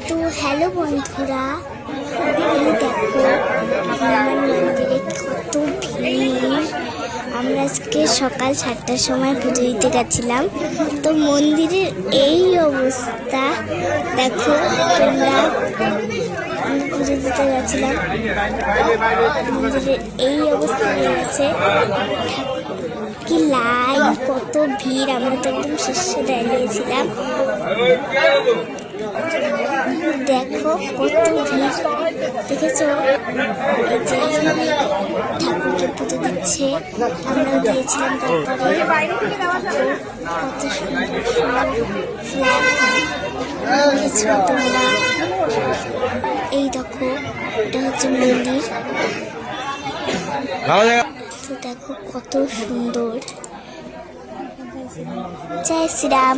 তো হ্যালো বন্ধুরা, এই দেখো হনুমান মন্দিরে কত ভিড়। আমরা আজকে সকাল 7টার সময় পুজো দিতে গেছিলাম। তো মন্দিরের এই অবস্থা দেখো তোমরা। পুজো দিতে গেছিলাম, মন্দিরের এই অবস্থা হয়ে গেছে। কি লাইন, কত ভিড়। আমরা তো একদম শেষে দাঁড়িয়েছিলাম। দেখো কত ভিড়, দেখেছো? এই যে ঠাকুরকে পুজো দিচ্ছে, আমরাও দিয়েছিলাম। তারপরে কত সুন্দর দেখেছো তোমরা? এই দেখো, এটা হচ্ছে মন্দির। তো দেখো কত সুন্দর। জয় শ্রীরাম।